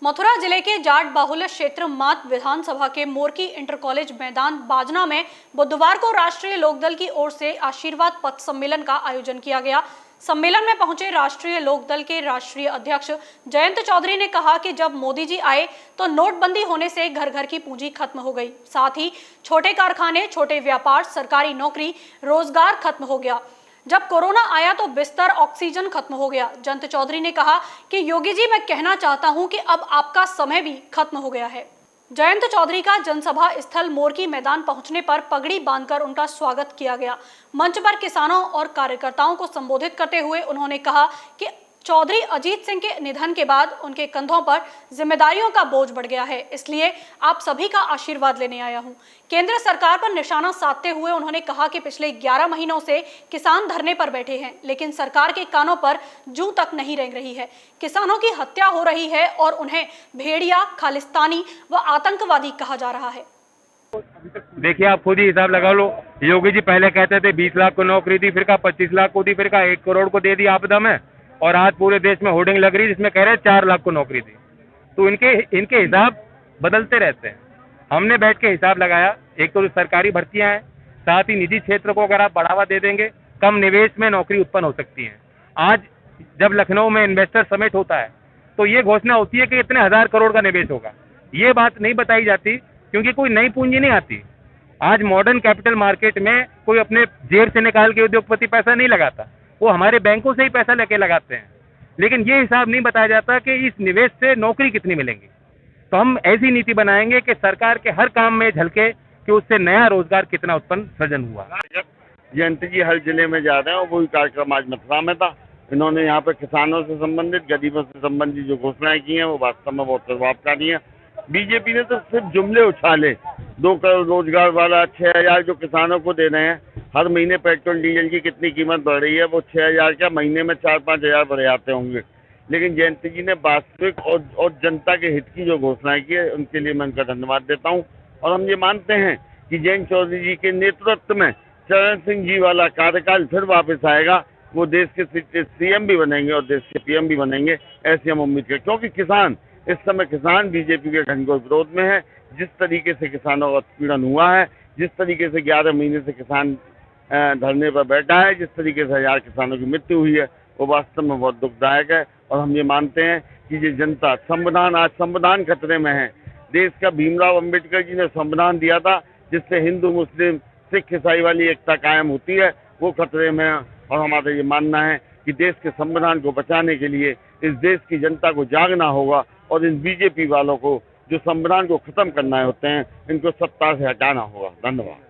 मथुरा जिले के जाट बाहुल्य क्षेत्र मात विधानसभा के मोरकी इंटर कॉलेज मैदान बाजना में बुधवार को राष्ट्रीय लोकदल की ओर से आशीर्वाद पथ सम्मेलन का आयोजन किया गया। सम्मेलन में पहुंचे राष्ट्रीय लोकदल के राष्ट्रीय अध्यक्ष जयंत चौधरी ने कहा कि जब मोदी जी आए तो नोटबंदी होने से घर घर की पूंजी खत्म हो गई, साथ ही छोटे कारखाने, छोटे व्यापार, सरकारी नौकरी, रोजगार खत्म हो गया। जब कोरोना आया तो बिस्तर, ऑक्सीजन खत्म हो गया। जयंत चौधरी ने कहा कि योगी जी, मैं कहना चाहता हूं कि अब आपका समय भी खत्म हो गया है। जयंत चौधरी का जनसभा स्थल मोरकी मैदान पहुंचने पर पगड़ी बांधकर उनका स्वागत किया गया। मंच पर किसानों और कार्यकर्ताओं को संबोधित करते हुए उन्होंने कहा कि चौधरी अजीत सिंह के निधन के बाद उनके कंधों पर जिम्मेदारियों का बोझ बढ़ गया है, इसलिए आप सभी का आशीर्वाद लेने आया हूं। केंद्र सरकार पर निशाना साधते हुए उन्होंने कहा कि पिछले 11 महीनों से किसान धरने पर बैठे हैं, लेकिन सरकार के कानों पर जूं तक नहीं रेंग रही है। किसानों की हत्या हो रही है और उन्हें भेड़िया, खालिस्तानी व आतंकवादी कहा जा रहा है। देखिए, आप खुद ही हिसाब लगा लो। योगी जी पहले कहते थे 20 लाख को नौकरी दी, फिर कहा 25 लाख को दी, फिर कहा 1 करोड़ को दे दी आपदा में, और आज पूरे देश में होर्डिंग लग रही है जिसमें कह रहे हैं 4 लाख को नौकरी दी। तो इनके हिसाब बदलते रहते हैं। हमने बैठ के हिसाब लगाया, एक तो सरकारी भर्तियां हैं, साथ ही निजी क्षेत्र को अगर आप बढ़ावा दे देंगे, कम निवेश में नौकरी उत्पन्न हो सकती है। आज जब लखनऊ में इन्वेस्टर समिट होता है तो ये घोषणा होती है कि इतने 1000 करोड़ का निवेश होगा। ये बात नहीं बताई जाती क्योंकि कोई नई पूंजी नहीं आती। आज मॉडर्न कैपिटल मार्केट में कोई अपने जेब से निकाल के उद्योगपति पैसा नहीं लगाता, वो हमारे बैंकों से ही पैसा लेके लगाते हैं। लेकिन ये हिसाब नहीं बताया जाता कि इस निवेश से नौकरी कितनी मिलेंगी। तो हम ऐसी नीति बनाएंगे कि सरकार के हर काम में झलके कि उससे नया रोजगार कितना उत्पन्न सृजन हुआ। जयंत जी हर जिले में जा रहे हैं और वही कार्यक्रम आज मथुरा में था। इन्होंने यहाँ पे किसानों से संबंधित, गरीबों से संबंधित जो घोषणाएं की हैं वो वास्तव में बहुत प्रभावकारी हैं। बीजेपी ने तो सिर्फ जुमले उछाले। 2 करोड़ रोजगार वाला, 6000 जो किसानों को दे रहे हैं। हर महीने पेट्रोल डीजल की कितनी कीमत बढ़ रही है, वो 6000 क्या महीने में 4-5 हजार बढ़ जाते होंगे। लेकिन जयंत जी ने वास्तविक और जनता के हित की जो घोषणाएं की है, उनके लिए मैं उनका धन्यवाद देता हूं। और हम ये मानते हैं कि जयंत चौधरी जी के नेतृत्व में चरण सिंह जी वाला कार्यकाल फिर वापस आएगा। वो देश के सीएम भी बनेंगे और देश के पीएम भी बनेंगे, ऐसी हम उम्मीद करें। क्योंकि इस समय किसान बीजेपी के घनघोर विरोध में है। जिस तरीके से किसानों का उत्पीड़न हुआ है, जिस तरीके से 11 महीने से किसान धरने पर बैठा है, जिस तरीके से 1000 किसानों की मृत्यु हुई है, वो वास्तव में बहुत दुखदायक है। और हम ये मानते हैं कि ये जनता आज संविधान खतरे में है। देश का भीमराव अंबेडकर जी ने संविधान दिया था जिससे हिंदू, मुस्लिम, सिख, ईसाई वाली एकता कायम होती है, वो खतरे में है। और हमारा ये मानना है कि देश के संविधान को बचाने के लिए इस देश की जनता को जागना होगा और इन बीजेपी वालों को जो संविधान को खत्म करना होते हैं, इनको सत्ता से हटाना होगा। धन्यवाद।